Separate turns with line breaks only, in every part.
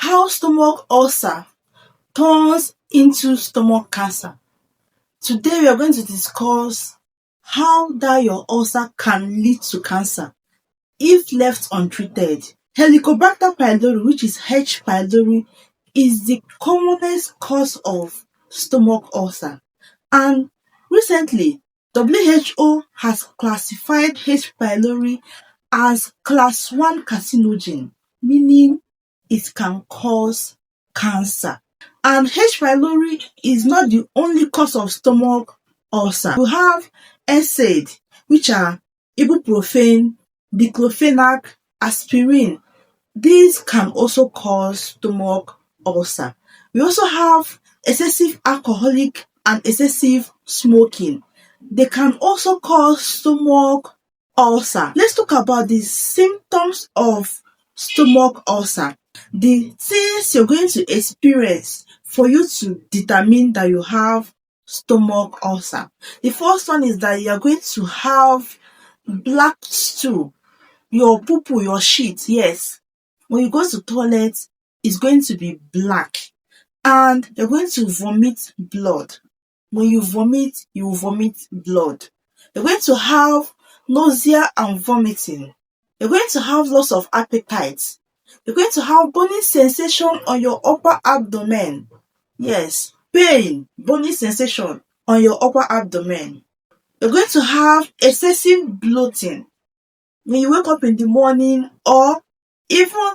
How stomach ulcer turns into stomach cancer. Today we are going to discuss how that your ulcer can lead to cancer if left untreated. Helicobacter pylori, which is H. pylori, is the commonest cause of stomach ulcer. And recently, WHO has classified H. pylori as class 1 carcinogen, meaning it can cause cancer. And H. pylori is not the only cause of stomach ulcer. You have NSAID, which are ibuprofen, diclofenac, aspirin. These can also cause stomach ulcer. We also have excessive alcoholic and excessive smoking. They can also cause stomach ulcer. Let's talk about the symptoms of stomach ulcer. The things you're going to experience for you to determine that you have stomach ulcer. The first one is that you're going to have black stool. Your poo-poo, your shit, yes. When you go to toilet, it's going to be black. And you're going to vomit blood. When you vomit, you will vomit blood. You're going to have nausea and vomiting. You're going to have loss of appetite. You're going to have burning sensation on your upper abdomen. Yes, pain, burning sensation on your upper abdomen. You're going to have excessive bloating. When you wake up in the morning or even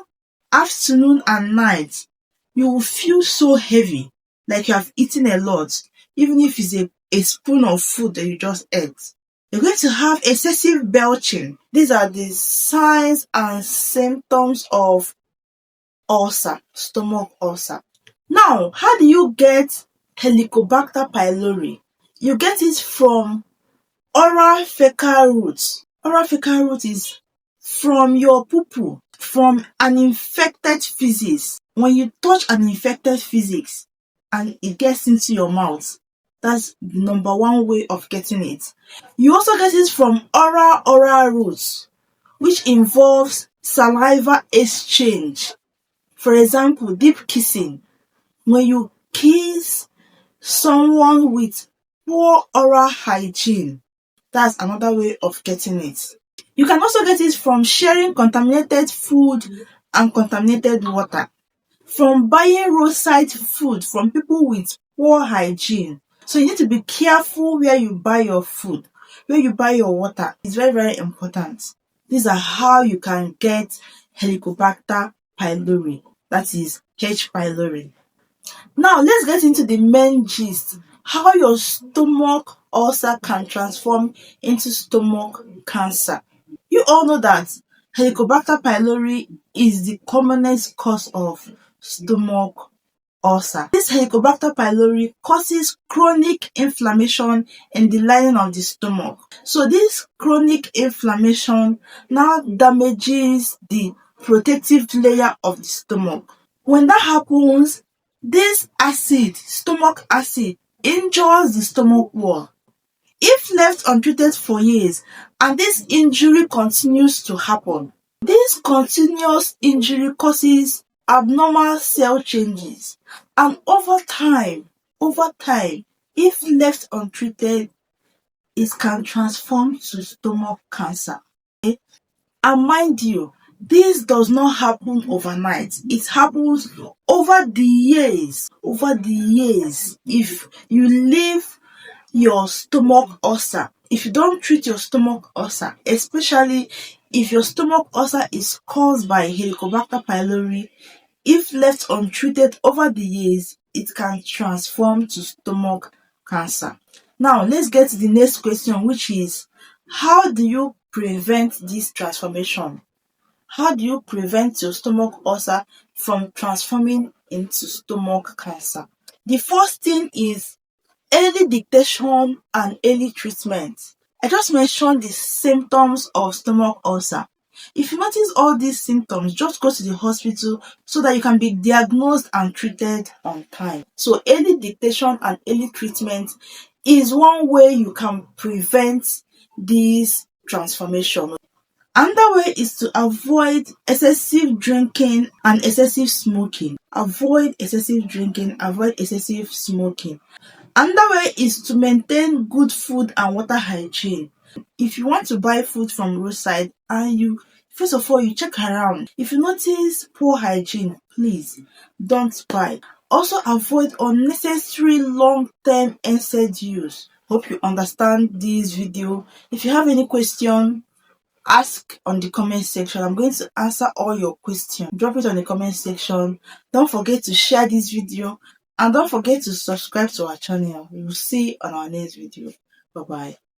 afternoon and night, you will feel so heavy, like you have eaten a lot, even if it's a spoon of food that you just ate. You're going to have excessive belching. These are the signs and symptoms of ulcer, stomach ulcer. Now, how do you get Helicobacter pylori? You get it from oral fecal route. Oral fecal route is from your poo-poo, from an infected feces. When you touch an infected feces and it gets into your mouth, that's the number one way of getting it. You also get it from oral route, which involves saliva exchange. For example, deep kissing. When you kiss someone with poor oral hygiene, that's another way of getting it. You can also get it from sharing contaminated food and contaminated water, from buying roadside food from people with poor hygiene. So you need to be careful where you buy your food, where you buy your water. It's very, very important. These are how you can get Helicobacter pylori, that is H. pylori. Now let's get into the main gist, how your stomach ulcer can transform into stomach cancer. You all know that Helicobacter pylori is the commonest cause of stomach ulcer. This Helicobacter pylori causes chronic inflammation in the lining of the stomach. So this chronic inflammation now damages the protective layer of the stomach. When that happens, this acid, stomach acid, injures the stomach wall. If left untreated for years and this injury continues to happen, this continuous injury causes abnormal cell changes, and over time, if left untreated, it can transform to stomach cancer. Okay? And mind you, this does not happen overnight. It happens over the years. If you leave your stomach ulcer, if you don't treat your stomach ulcer, especially if your stomach ulcer is caused by Helicobacter pylori, if left untreated over the years, it can transform to stomach cancer. Now, let's get to the next question, which is, how do you prevent this transformation? How do you prevent your stomach ulcer from transforming into stomach cancer? The first thing is early detection and early treatment. I just mentioned the symptoms of stomach ulcer. If you notice all these symptoms, just go to the hospital so that you can be diagnosed and treated on time. So early detection and early treatment is one way you can prevent this transformation. Another way is to avoid excessive drinking and excessive smoking. avoid excessive drinking, avoid excessive smoking. Another way is to maintain good food and water hygiene. If you want to buy food from roadside and you first of all you check around, if you notice poor hygiene, please don't buy. Also avoid unnecessary long-term NSAID use. Hope you understand this video. If you have any question, ask on the comment section. I'm going to answer all your questions. Drop it on the comment section. Don't forget to share this video and don't forget to subscribe to our channel. We will see you on our next video. Bye bye.